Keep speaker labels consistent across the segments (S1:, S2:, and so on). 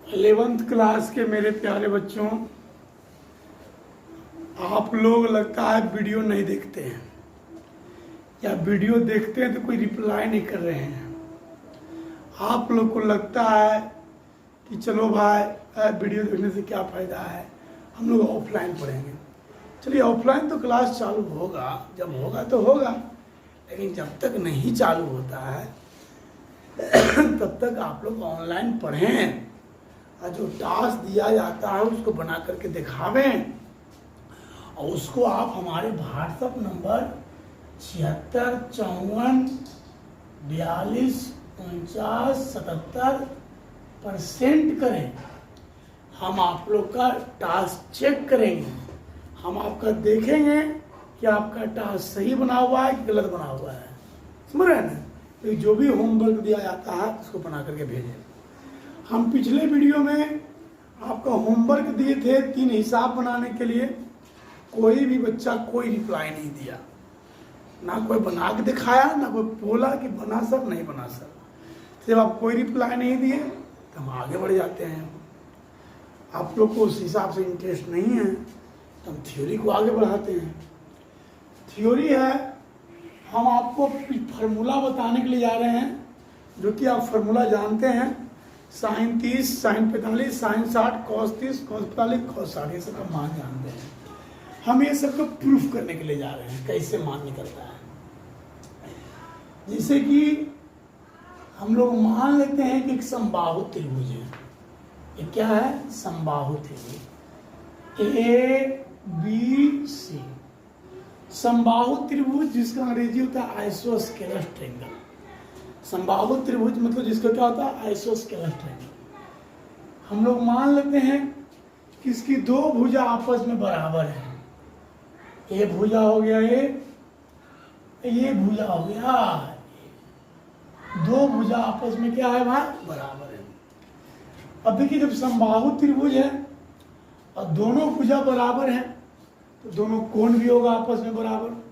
S1: 11th class के मेरे प्यारे बच्चों, आप लोग लगता है वीडियो नहीं देखते हैं या वीडियो देखते हैं तो कोई रिप्लाई नहीं कर रहे हैं। आप लोग को लगता है कि चलो भाई वीडियो देखने से क्या फ़ायदा है, हम लोग ऑफलाइन पढ़ेंगे। चलिए ऑफलाइन तो क्लास चालू होगा, जब होगा तो होगा, लेकिन जब तक नहीं चालू होता है तब तक आप लोग ऑनलाइन पढ़ें और जो टास्क दिया जाता है उसको बना करके दिखावें और उसको आप हमारे व्हाट्सएप नंबर 7654424977 पर सेंड करें। हम आप लोग का टास्क चेक करेंगे, हम आपका देखेंगे कि आपका टास्क सही बना हुआ है कि गलत बना हुआ है। समझ रहे हैं ना? तो जो भी होमवर्क दिया जाता है उसको बना करके भेजें। हम पिछले वीडियो में आपका होमवर्क दिए थे 3 हिसाब बनाने के लिए, कोई भी बच्चा कोई रिप्लाई नहीं दिया, ना कोई बना के दिखाया, ना कोई बोला कि बना सर नहीं बना सर। जब आप कोई रिप्लाई नहीं दिए तो हम आगे बढ़ जाते हैं। आप लोग को उस हिसाब से इंटरेस्ट नहीं है तो हम थ्योरी को आगे बढ़ाते हैं। थ्योरी है, हम आपको फार्मूला बताने के लिए जा रहे हैं, जो कि आप फार्मूला जानते हैं। Sine 30, sine 45, sine 60, cos 30, cos 45, cos 60, ये सब का मान जानते हैं। हम ये सब को प्रूफ करने के लिए जा रहे हैं कैसे मान निकलता है। जैसे कि हम लोग मान लेते हैं कि एक समबाहु त्रिभुज है। ये क्या है? समबाहु त्रिभुज ABC। समबाहु त्रिभुज जिसका अंग्रेजी होता है आइसोस्केलस ट्रायंगल। समबाहु त्रिभुज मतलब जिसका क्या होता है? Isosceles triangle. हम लोग मान लेते हैं कि इसकी 2 भुजा आपस में बराबर है। ये भुजा हो गया ये भुजा हो गया, 2 भुजा आपस में क्या है भाई? बराबर है। अब देखिए, जब समबाहु त्रिभुज है और दोनों भुजा बराबर है तो दोनों कोण भी होगा आपस में बराबर।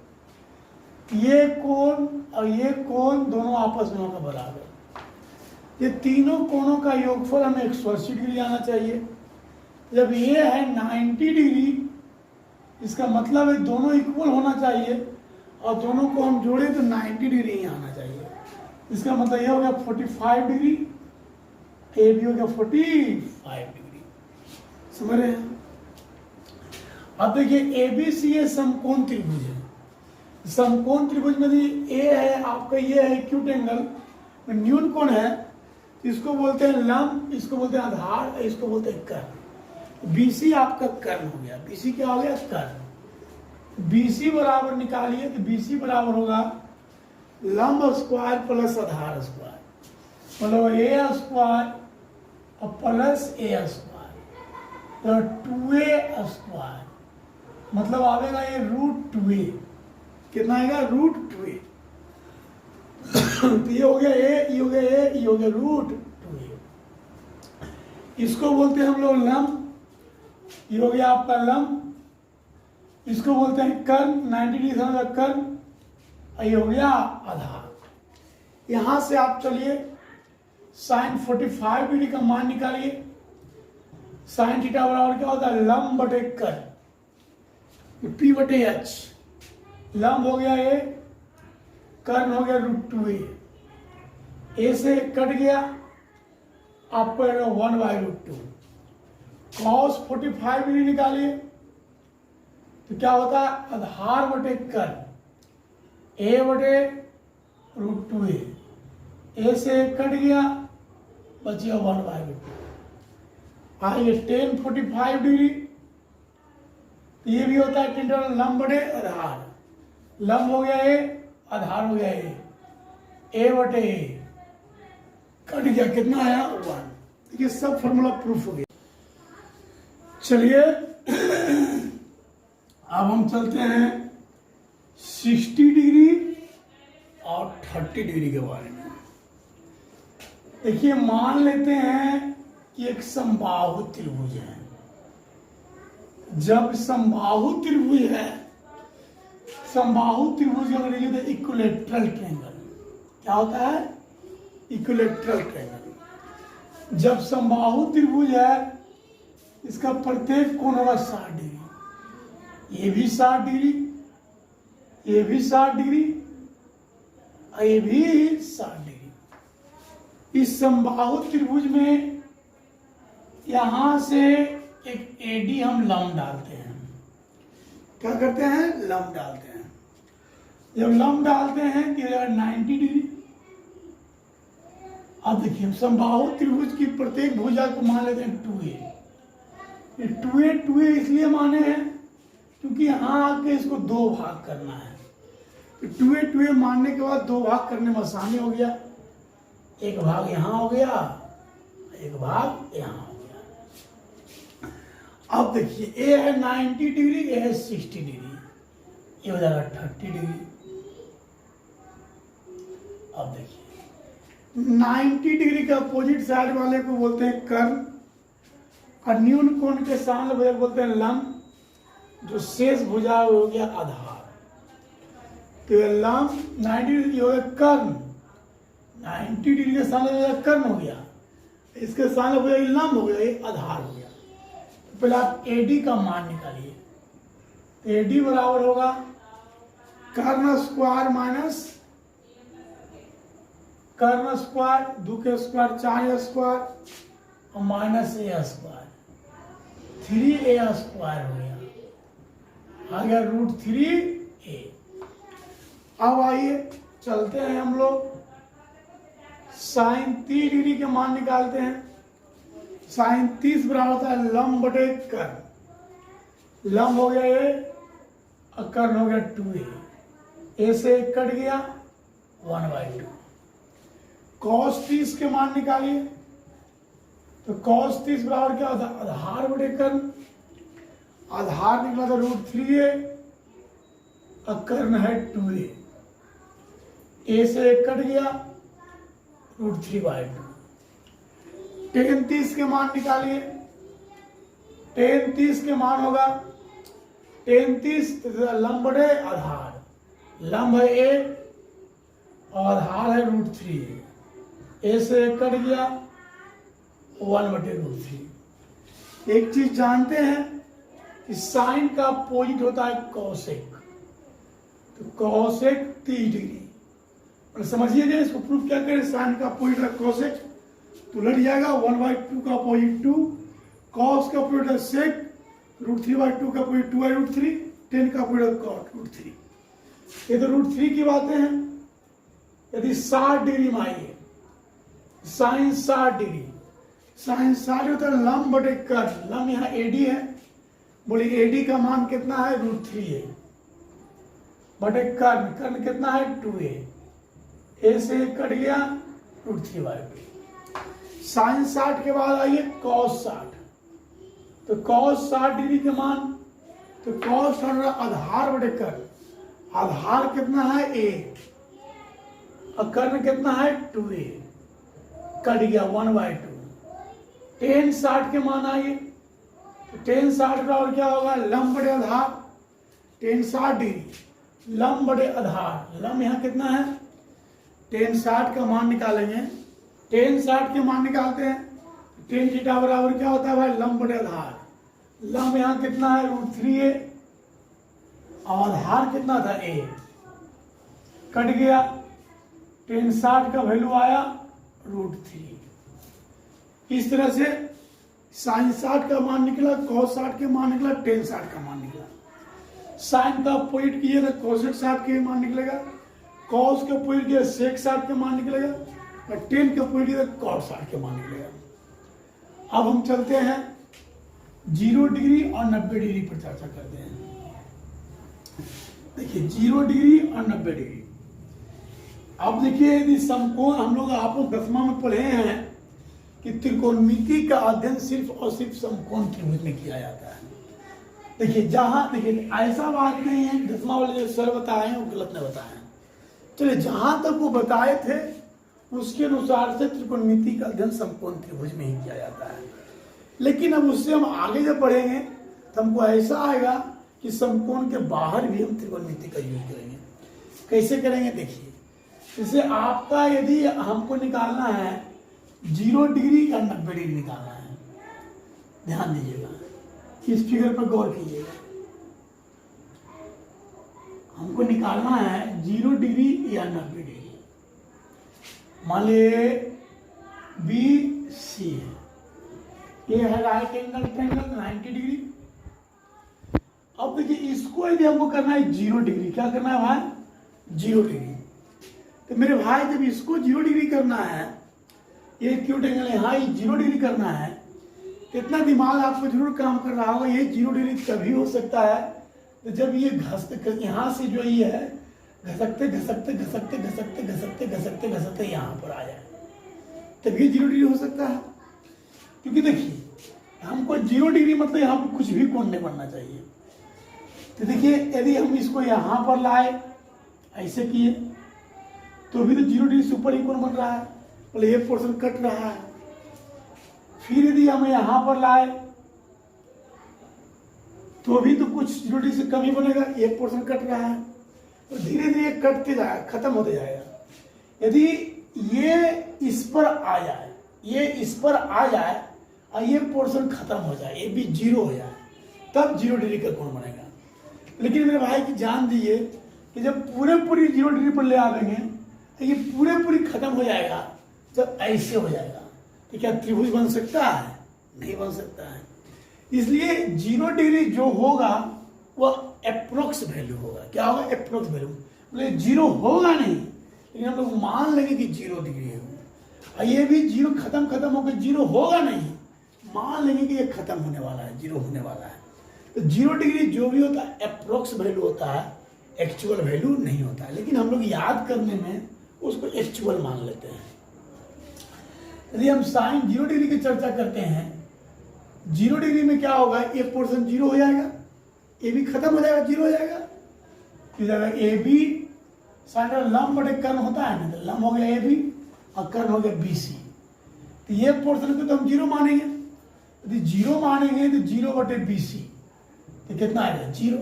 S1: ये कोण और ये कोण दोनों आपस में होगा बराबर। ये तीनों कोणों का योगफल हमें 180 डिग्री आना चाहिए। जब ये है 90 डिग्री, इसका मतलब है दोनों इक्वल होना चाहिए और दोनों को हम जोड़े तो 90 डिग्री ही आना चाहिए। इसका मतलब ये हो गया 45 डिग्री, ये भी हो गया 45 डिग्री। समझ रहे हैं? अब देखिए ABC ये समकोण त्रिभुज है। समकोण त्रिभुज में ए है आपका, ये है एक्यूट एंगल, न्यून कोण है, इसको बोलते हैं लंब, इसको बोलते हैं आधार, इसको बोलते हैं कर्ण। BC आपका कर्ण हो गया। BC क्या हो गया? कर्ण। BC बराबर निकालिए तो BC बराबर होगा लंब स्क्वायर प्लस आधार स्क्वायर, मतलब A स्क्वायर और प्लस A स्क्वायर, तो 2A स्क्वायर, मतलब आवेगा ये √2A। कितना आएगा? √2A। तो ये हो गया A, ये हो गया A, ये हो गया √2A। इसको बोलते हैं हम लोग लंब, ये हो गया आपका लंब। इसको बोलते हैं कर्ण, 90 डिग्री का कर्ण, और ये हो गया आधार। यहां से आप चलिए साइन 45 डिग्री का मान निकालिए। साइन थीटा बराबर क्या होता है? लंब बटे कर्ण, P/H। लंब हो गया A, कर्ण हो गया √2A। A से कट गया, आपको 1/√2। cos 45 डिग्री निकालिए तो क्या होता है? आधार बटे कर्ण, A बटे √2A। A से कट गया, बचिए 1/√2। आइए tan 45 डिग्री, ये भी होता है tan लंब बटे आधार। लंब हो गया A, आधार हो गया A बटे A, कट गया, कितना आया? 1। ये सब फॉर्मूला प्रूफ हो गया। चलिए अब हम चलते हैं 60 डिग्री और 30 डिग्री के बारे में। देखिए, मान लेते हैं कि एक समबाहु त्रिभुज है। जब समबाहु त्रिभुज है, समबाहु त्रिभुज का अंग्रेजी होता है इक्विलैटरल ट्रायंगल। क्या होता है? Equilateral triangle. जब समबाहु त्रिभुज है इसका प्रत्येक कोण होगा 60 डिग्री, ये भी 60 डिग्री, ये भी 60 डिग्री, ये भी 60 डिग्री। इस समबाहु त्रिभुज में यहां से एक एडी हम लंब डालते हैं। क्या करते हैं? लंब डालते हैं। जब लंब डालते हैं कि 90 डिग्री। अब देखिए समबाहु त्रिभुज की प्रत्येक भुजा को मान लेते हैं 2a। ये 2a इसलिए माने हैं क्योंकि यहां आके इसको दो भाग करना है। तो 2a मानने के बाद दो भाग करने में आसानी हो गया। एक भाग यहां हो गया, एक भाग यहां हो गया। अब देखिए ए है 90 डिग्री, ए है 60 डिग्री, ये हो जाएगा 30 डिग्री। अब देखिए 90 डिग्री के अपोजिट साइड वाले को बोलते हैं कर्ण, और न्यून कोण के सामने भुजा बोलते हैं लंब, जो शेष भुजा हो गया आधार। तो ये लंब 90 डिग्री हो गया कर्ण, 90 डिग्री के सामने भुजा कर्ण हो गया, इसके सामने भुजा लंब हो गया, ये आधार हो गया। तो पहले आप एडी का मान निकालिए। एडी बराबर होगा कर्ण स्क्वायर माइनस कर्ण स्क्वायर, 2 के स्क्वायर 4a स्क्वायर और minus a square, 3a square हो गया, आ गया √3a। अब आइए चलते हैं हम लोग sin 30 डिग्री के मान निकालते हैं। sin 30 बराबर होता है लंब बटे कर्ण। लंब हो गया a और कर्ण हो गया 2a, a से एक कट गया 1/2। cos 30 के मान निकालिए। तो cos 30 बराबर क्या होता है? आधार बटे कर्ण। आधार निकला था √3a और कर्ण है 2a, a से एक कट गया √3/2। tan 30 के मान निकालिए। tan 30 के मान होगा tan 30 लंब बटे आधार, लंब है a और आधार है √3a, ए से कट गया 1/√3। एक चीज जानते हैं कि साइन का अपोजिट होता है कॉसेक। तो कॉसेक 30 डिग्री, और समझिएगा इसको प्रूफ क्या करें। साइन का अपोजिट है कॉसेक, तो लट जाएगा 1/2 का अपोजिट 2, कॉस का अपोजिट है सेक, √3/2 का अपोजिट 2/√3, tan का अपोजिट कॉट √3। ये तो √3 की बातें हैं। यदि 60 डिग्री में आइए, साइन 60 डिग्री, साइन 60 होता है लंब बटे कर्ण। लंब यहाँ एडी है, बोलिए एडी का मान कितना है? √3a बटे कर्ण, कर्ण कितना है? 2a, a से कट गया √3/2। साइन 60 के बाद आइए cos 60। तो cos 60 डिग्री के मान, तो cos 60 आधार बटे कर्ण। आधार कितना है? a और कर्ण कितना है? 2a, कट गया 1/2। tan 60 के मान आइए। तो tan 60 का और क्या होगा? लंब बटे आधार। tan 60 डिग्री लंब बटे आधार, लंब यहाँ कितना है? tan 60 का मान निकालेंगे। tan 60 के मान निकालते हैं। tan थीटा बराबर क्या होता है भाई? लंब बटे आधार। लंब यहाँ कितना है? √3a और आधार कितना था? a, कट गया। tan 60 का वैल्यू आया √3। इस तरह से साइन 60 का मान निकला, cos 60 के मान निकला, tan 60 का मान निकला। साइन का अपोजिट किए तो cosec 60 के मान निकलेगा, cos के अपोजिट किए sec 60 के मान निकलेगा, और tan के अपोजिट किए तो cot 60 के मान निकलेगा। अब हम चलते हैं 0 डिग्री और 90 डिग्री पर चर्चा करते हैं। देखिए 0 डिग्री और 90 डिग्री। अब देखिए यदि समकोण, हम लोग आप लोग 10वां में पढ़े हैं कि त्रिकोणमिति का अध्ययन सिर्फ और सिर्फ समकोण त्रिभुज में किया जाता है। देखिए देखिए ऐसा बात नहीं है 10वां वाले जो सर बताए हैं वो गलत नहीं बताए हैं। चलिए जहां तक वो बताए थे उसके अनुसार से त्रिकोणमिति का अध्ययन समकोण त्रिभुज में ही किया जाता है। लेकिन अब उससे हम आगे जब पढ़ेंगे तो हमको ऐसा आएगा कि समकोण के बाहर भी हम त्रिकोणमिति का यूज करेंगे। कैसे करेंगे? देखिए जैसे आपका यदि हमको निकालना है 0 डिग्री या 90 डिग्री निकालना है। ध्यान दीजिएगा, इस फिगर पर गौर कीजिएगा। हमको निकालना है 0 डिग्री या 90 डिग्री। मान लीजिए BC है, ये है राइट एंगल ट्रायंगल 90 डिग्री। अब देखिए इसको यदि हमको करना है 0 डिग्री, क्या करना है भाई? 0 डिग्री। तो मेरे भाई जब इसको 0 डिग्री करना है, ये एक्यूट एंगल है, हाँ, 0 डिग्री करना है, तो इतना दिमाग आपको जरूर काम कर रहा होगा। ये 0 डिग्री कभी हो सकता है तो जब ये यहाँ से जो ये है घसकते घसकते घसकते घसकते घसकते घसकते घसकते यहाँ पर आ जाए, तब ये 0 डिग्री हो सकता है। क्योंकि देखिए हमको 0 डिग्री मतलब यहाँ पर कुछ भी कोण नहीं बनना चाहिए। तो देखिए यदि हम इसको यहाँ पर लाए, ऐसे किए, तो भी तो 0 डिग्री से ऊपर ही कोण बन रहा है, मतलब ये पोर्शन कट रहा है। फिर यदि हम यहाँ पर लाए तो भी तो कुछ 0 डिग्री से कम ही बनेगा, ये पोर्शन कट रहा है, तो धीरे धीरे कटते जाएगा, खत्म होते जाएगा। यदि ये इस पर आ जाए, ये इस पर आ जाए और ये पोर्शन खत्म हो जाए, ये भी 0 हो जाए, तब 0 डिग्री का कोण बनेगा। लेकिन मेरे भाई की जान दीजिए कि जब पूरी 0 डिग्री पर ले आवेंगे तो ये पूरी खत्म हो जाएगा। जब ऐसे हो जाएगा तो क्या त्रिभुज बन सकता है? नहीं बन सकता है। इसलिए 0 डिग्री जो होगा वो अप्रोक्स वैल्यू होगा। क्या होगा? अप्रोक्स वैल्यू, मतलब 0 होगा नहीं, लेकिन हम लोग मान लेंगे कि 0 डिग्री है। और ये भी 0 खत्म होकर 0 होगा नहीं, मान लेंगे कि ये खत्म होने वाला है, 0 होने वाला है। तो 0 डिग्री जो भी होता है अप्रोक्स वैल्यू होता है, एक्चुअल वैल्यू नहीं होता है। लेकिन हम लोग याद करने में उसको एक्चुअल मान लेते हैं। यदि हम साइन 0 डिग्री की चर्चा करते हैं, 0 डिग्री में क्या होगा? ये पोर्शन 0 हो जाएगा, ये भी खत्म हो जाएगा, 0 हो जाएगा। फिर जाएगा ए बी, साइन लंब बटे कर्ण होता है ना, तो लंब हो गया ए बी और कर्ण हो गया BC। तो ये पोर्शन को तो हम 0 मानेंगे। यदि 0 मानेंगे तो 0 बटे BC तो कितना आएगा? 0।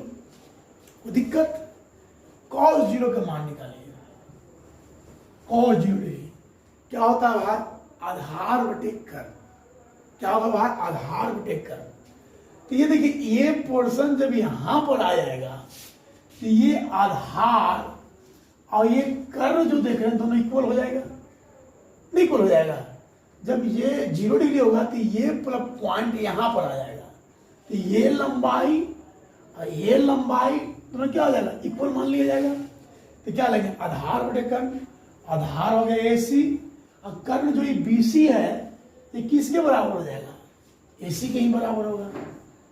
S1: कोई दिक्कत? cos 0 का मान निकालिए। cos 0 डिग्री क्या होता है भाई? आधार बटे कर्ण। क्या होगा भाई? आधार बटे कर्ण। तो ये देखिए ये पोर्शन जब यहां पर आ जाएगा तो ये आधार और ये कर्ण जो देख रहे हैं दोनों इक्वल हो जाएगा, नहीं इक्वल हो जाएगा। जब ये 0 डिग्री होगा तो ये प्लस पॉइंट यहां पर आ जाएगा, तो ये लंबाई और ये लंबाई दोनों क्या हो जाएगा? इक्वल मान लिया जाएगा। तो क्या लगेगा? आधार बटे कर्ण। आधार हो गया AC और कर्ण जो ये BC है ये किसके बराबर हो जाएगा? AC के ही बराबर होगा।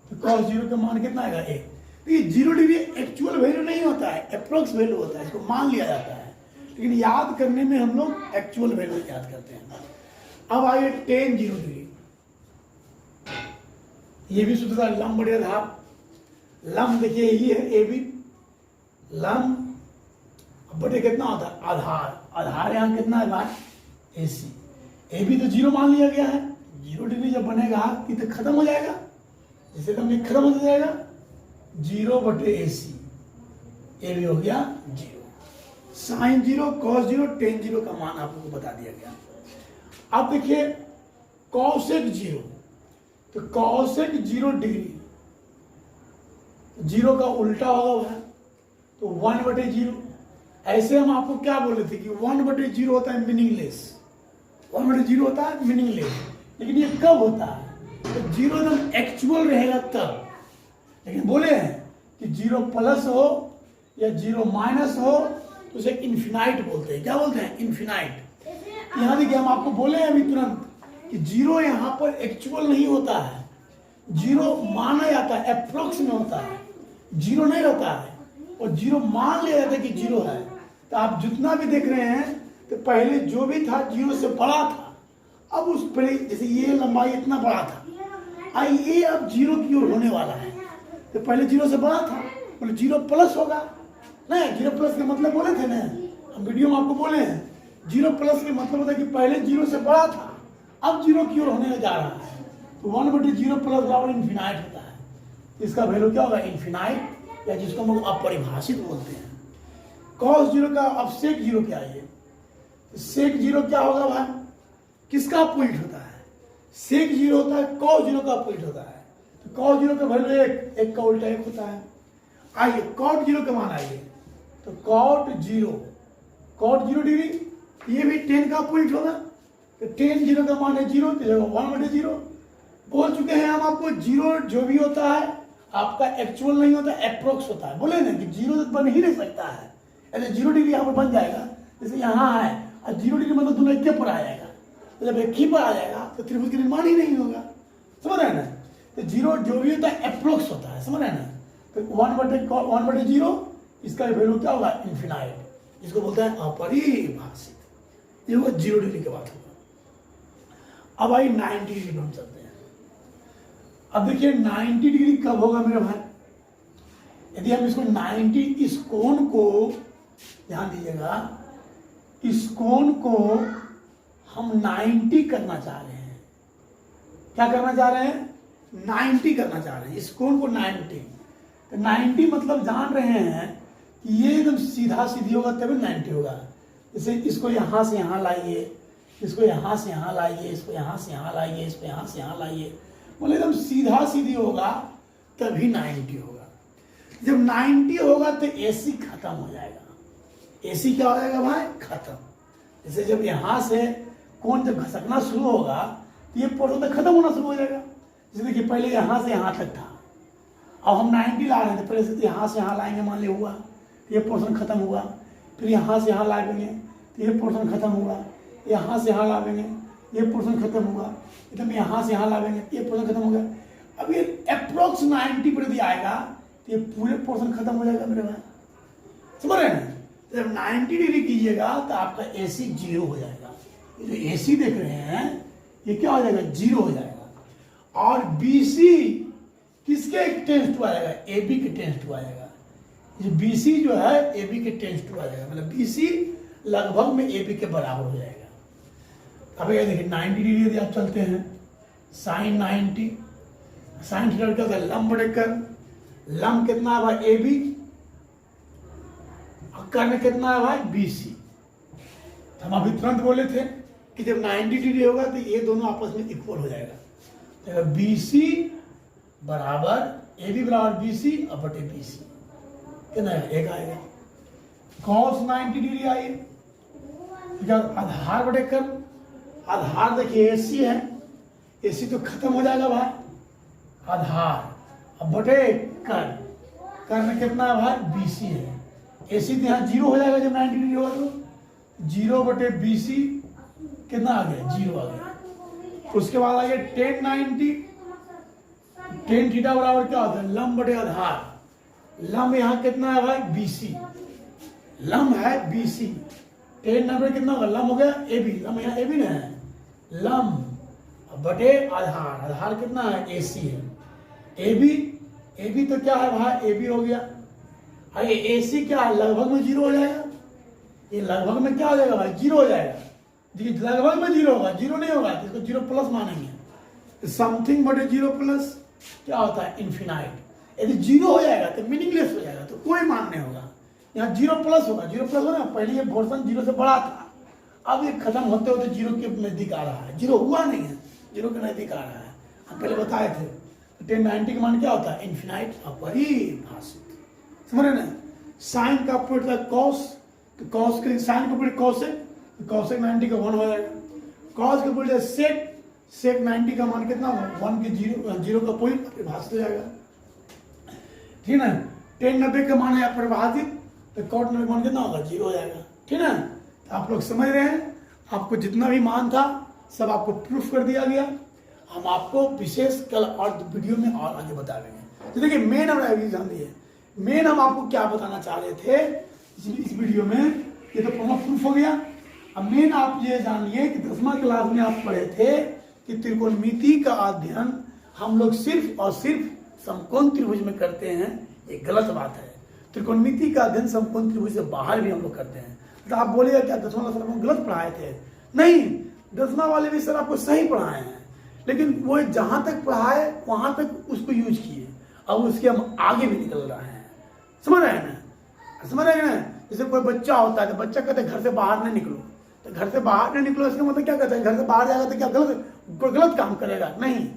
S1: तो cos 0 का मान कितना आएगा? 1। तो ये 0 डिग्री एक्चुअल वैल्यू नहीं होता है, अप्रोक्स वैल्यू होता है, इसको मान लिया जाता है। लेकिन याद करने में हम लोग एक्चुअल वैल्यू याद करते हैं। अब आइए tan 0 डिग्री, ये भी सूत्र था लंब बटे आधार। लंब देखिए ये है AB, लंब बटे कितना होता है? आधार। आधार यहाँ कितना है भाई? AC। AB तो 0 मान लिया गया है। 0 डिग्री जब बनेगा कि तो खत्म हो जाएगा, जैसे तो खत्म हो जाएगा 0 बटे AC। AB हो गया 0। साइन 0, cos 0, tan 0 का मान आपको बता दिया गया। अब देखिए cosec 0, तो cosec 0 डिग्री 0 का उल्टा होगा तो 1 बटे 0। ऐसे हम आपको क्या बोले थे कि 1 बटे 0 होता है मीनिंगलेस, 1 बटे 0 होता है मीनिंगलेस। लेकिन ये कब होता है? तो 0 एकदम एक्चुअल रहेगा तब। लेकिन बोले हैं कि 0 प्लस हो या 0 माइनस हो तो उसे इन्फिनाइट बोलते हैं। क्या बोलते हैं? इन्फिनाइट। यहाँ देखिए हम आपको बोले हैं अभी तुरंत कि 0 यहाँ पर एक्चुअल नहीं होता है, 0 माना जाता है, अप्रोक्स में होता है, 0 नहीं होता है। और 0 मान लिया जाता है कि 0 है। तो आप जितना भी देख रहे हैं तो पहले जो भी था 0 से बड़ा था, अब उस पहले जैसे ये लंबाई इतना बड़ा था, ये अब 0 की ओर होने वाला है। तो पहले 0 से बड़ा था, मतलब 0 प्लस होगा ना। 0 प्लस का मतलब बोले थे ना, हम वीडियो में आपको बोले हैं 0 प्लस के मतलब होता है कि पहले 0 से बड़ा था, अब 0 की ओर होने जा रहा है। तो 1 बटे 0 प्लस बराबर इन्फिनाइट होता है। इसका वैल्यू क्या होगा? इन्फिनाइट, या जिसको हम लोग अपरिभाषित बोलते हैं। cos 0 का अब sec 0 क्या है? sec 0 क्या होगा भाई? किसका अपोजिट होता है? सेक 0 होता है, कॉस 0 का अपोजिट होता है। तो कॉस 0 का वैल्यू 1, 1 का उल्टा 1 होता है। आइए कॉट 0 का मान आइए, तो कॉट 0 डिग्री, ये भी 10 का अपोजिट होगा। तो 10 0 का मान है 0, तो 1/0 बोल चुके हैं हम आपको। 0 जो भी होता है आपका एक्चुअल नहीं होता, अप्रोक्स होता है। बोले ना कि 0 तो बन ही नहीं सकता है, ऐसे 0 डिग्री यहाँ पर बन जाएगा। जैसे यहाँ है और 0 डिग्री मतलब दोनों एक पर आ जाएगा, तो जब एक ही पर आ जाएगा तो त्रिभुज का निर्माण ही नहीं होगा। समझ रहे हैं ना? तो 0 जो भी होता है अप्रोक्स होता है। समझ रहे हैं ना? तो 1/0 इसका वैल्यू क्या होगा? इन्फिनाइट, जिसको बोलते हैं अपरिभाषित। ये होगा 0 डिग्री के बाद होगा। अब आई 90 डिग्री पर हम चलते हैं। अब देखिए 90 डिग्री कब होगा मेरे भाई? यदि हम इसको 90, इस कोण को ध्यान दीजिएगा, इस कोण को हम 90 करना चाह रहे हैं। क्या करना चाह रहे हैं? 90 करना चाह रहे हैं इस कोण को 90। तो 90 मतलब जान रहे हैं कि ये एकदम सीधा सीधी होगा तभी 90 होगा। जैसे इसको यहाँ से यहाँ लाइए, इसको यहाँ से यहाँ लाइए, इसको यहाँ से यहाँ लाइए, इसको यहाँ से यहाँ लाइए, मतलब एकदम सीधा सीधी होगा तभी 90 होगा। जब 90 होगा तो AC खत्म हो जाएगा। AC क्या हो जाएगा भाई? खत्म। जैसे जब यहाँ से कोण जब घसकना शुरू होगा तो ये पोर्शन तक खत्म होना शुरू हो जाएगा। जैसे देखिए पहले यहाँ से यहाँ तक था, अब हम 90 ला रहे थे, पहले से यहाँ से यहाँ लाएंगे, मान लिया हुआ तो ये पोर्शन खत्म हुआ। फिर यहाँ से यहाँ लाएंगे तो ये पोर्शन खत्म हुआ, यहाँ से यहाँ लाएंगे ये पोर्शन खत्म हुआ, एकदम यहाँ से यहाँ लाएंगे ये पोर्शन खत्म हो गया। अब ये अप्रोक्स 90 पर यदि आएगा तो ये पूरे पोर्शन खत्म हो जाएगा मेरे भाई। समझ रहे हैं? जब 90 डिग्री कीजिएगा तो आपका AC 0 हो जाएगा। ये जो AC देख रहे हैं ये क्या हो जाएगा? 0 हो जाएगा। और BC किसके टेंस टू आएगा? AB के टेंस टू आएगा। ये BC जो है AB के टेंस टू आ जाएगा, मतलब BC लगभग में AB के बराबर हो जाएगा। अब ये देखिए 90 डिग्री यदि आप चलते हैं, साइन 90, साइन थीटा क्या होता है? लंब बटे कर्ण। लंब कितना है भाई? AB, और कर्ण कितना है भाई? BC। हम अभी तुरंत बोले थे कि जब 90 डिग्री होगा तो ये दोनों आपस में इक्वल हो जाएगा। तो BC बराबर AB बराबर BC और बटे BC कितना है? 1 आएगा। cos 90 डिग्री आइए, आधार बटे कर्ण। आधार देखिए AC है, AC तो खत्म हो जाएगा भाई, आधार अब बटे कर्ण। कर्ण कितना है भाई? BC है। AC तो यहाँ 0 हो जाएगा जब 90 डिग्री होगा तो 0 बटे BC कितना आ गया? 0 आ गया। उसके बाद आ गया tan 90, tan थीटा बराबर क्या होता है? लंब बटे आधार। लंब यहाँ कितना है भाई? BC, लंब है BC। tan 90 कितना होगा? लंब हो गया AB, लंब यहाँ AB ना है, लंब बटे आधार। आधार कितना है? AC है। AB तो क्या है भाई? AB हो गया। और ये AC क्या है? लगभग में 0 हो जाएगा। ये लगभग में क्या हो जाएगा भाई? 0 हो जाएगा। देखिए लगभग में 0 होगा, 0 नहीं होगा तो इसको 0 प्लस मानेंगे। समथिंग बटे 0 प्लस क्या होता है? इन्फिनाइट। यदि 0 हो जाएगा तो मीनिंगलेस हो जाएगा, तो कोई मान नहीं होगा। यहाँ 0 प्लस होगा, 0 प्लस होगा। पहले ये पोर्शन 0 से बड़ा था, अब ये खत्म होते होते 0 के नजदीक आ रहा है। 0 हुआ नहीं है, 0 के नजदीक आ रहा है। हम पहले बताए थे tan 90 का मान क्या होता है? इन्फिनाइट, अपरिभाषित। समझ रहे ना? साइन का अपोजिट है कॉस, तो कॉस के साइन का अपोजिट कॉस है, तो कॉसेक 90 का 1 हो जाएगा। कॉस का अपोजिट है सेक, सेक 90 का मान कितना होगा? 1 के 0 का अपोजिट अपरिभाषित हो जाएगा। ठीक है? tan 90 का मान है अपरिभाषित, तो कॉट 90 का मान कितना होगा? 0 हो जाएगा। ठीक है? तो आप लोग समझ रहे हैं, आपको जितना भी मान था सब आपको प्रूफ कर दिया गया। हम आपको विशेष कल और वीडियो में और आगे बता देंगे। तो देखिए मेन हम एग्जाम दिए, मेन हम आपको क्या बताना चाह रहे थे इस वीडियो में, ये तो पूरा प्रूफ हो गया। अब मेन आप ये जानिए कि 10वीं क्लास में आप पढ़े थे कि त्रिकोणमिति का अध्ययन हम लोग सिर्फ और सिर्फ समकोण त्रिभुज में करते हैं। ये गलत बात है। त्रिकोणमिति का अध्ययन समकोण त्रिभुज से बाहर भी हम लोग करते हैं। तो आप बोलिएगा क्या 10वां सर हम गलत पढ़ाए थे? नहीं, 10वां वाले भी सर आपको सही पढ़ाए हैं, लेकिन वो जहां तक पढ़ाए वहां तक उसको यूज किए, अब उसके हम आगे भी निकल रहे हैं। समझ रहे हैं ना? समझ रहे हैं ना? जैसे कोई बच्चा होता है तो बच्चा कहते घर से बाहर नहीं निकलो, तो घर से बाहर नहीं निकलो इसका मतलब क्या कहते हैं, घर से बाहर जाएगा तो क्या गलत काम करेगा? नहीं,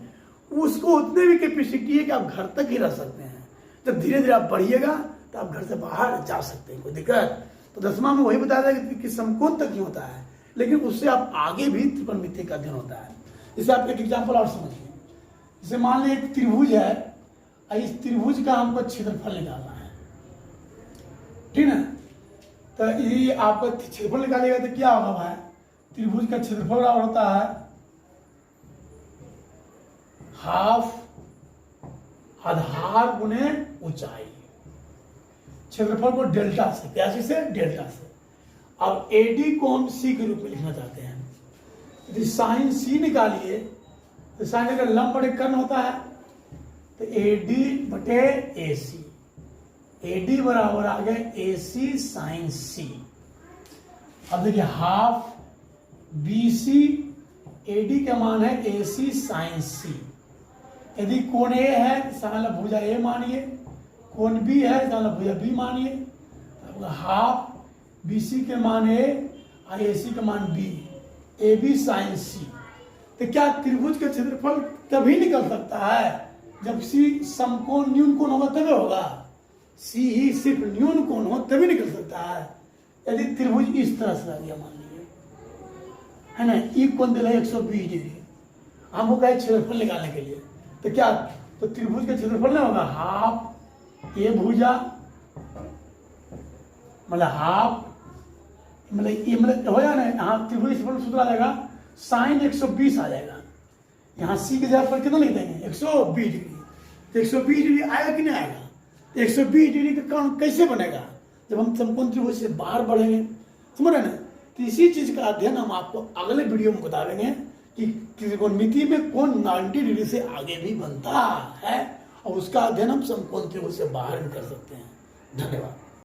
S1: उसको उतने भी कैपेसिटी है कि आप घर तक ही रह सकते हैं। जब धीरे धीरे आप बढ़िएगा तो आप घर से बाहर जा सकते हैं, कोई दिक्कत। तो 10वां में वही बताया था कि समकोण तक ही होता है, लेकिन उससे आप आगे भी त्रिकोणमिति का अध्ययन होता है। जैसे आप एक एग्जाम्पल और समझिए, जैसे मान लीजिए एक त्रिभुज है, इस त्रिभुज का हमको क्षेत्रफल निकालना है, ठीक है। तो ये आपको क्षेत्रफल निकालेगा तो क्या होगा भाई, त्रिभुज का क्षेत्रफल बराबर होता है हाफ आधार गुने ऊंचाई। क्षेत्रफल को डेल्टा से, कैसे से? डेल्टा से। अब एडी को हम सी के रूप में लिखना चाहते हैं, यदि साइन सी निकालिए तो साइन का लंब बटे कर्ण होता है, तो एडी बटे ए सी, एडी बराबर आ गया ए सी साइन सी। अब देखिए हाफ बी सी, एडी का मान है ए सी साइन सी। यदि कोण ए है तो भुजा ए मानिए, कोण बी है तो भुजा बी मानिए। हाफ बी सी के मान ए और ए सी का मान बी, ए बी साइन सी। तो क्या त्रिभुज का क्षेत्रफल तभी निकल सकता है जब सी समकोण न्यून कोण होगा तभी होगा, सी ही सिर्फ न्यून कोण हो तभी निकल सकता है। यदि त्रिभुज इस तरह से दिया मान लीजिए, है ना, ई कोण दिला 120 डिग्री, हमको कहे क्षेत्रफल निकालने के लिए, तो क्या, तो त्रिभुज का क्षेत्रफल नहीं होगा हाफ ए भुजा मतलब हाफ मतलब ये मतलब हो जाए ना, यहाँ त्रिभुज सूत्र आ जाएगा साइन 120 आ जाएगा। यहाँ सी के जगह पर कितना लिख देंगे 120 डिग्री, तो 120 डिग्री आएगा कि नहीं आएगा? 120 डिग्री का कोण कैसे बनेगा? जब हम समकोण त्रिभुज से बाहर बढ़ेंगे, समझ रहे ना। तो इसी चीज का अध्ययन हम आपको अगले वीडियो में बता देंगे कि त्रिकोणमिति में कोण 90 डिग्री से आगे भी बनता है, और उसका अध्ययन हम समकोण त्रिभुज से बाहर भी कर सकते हैं। धन्यवाद।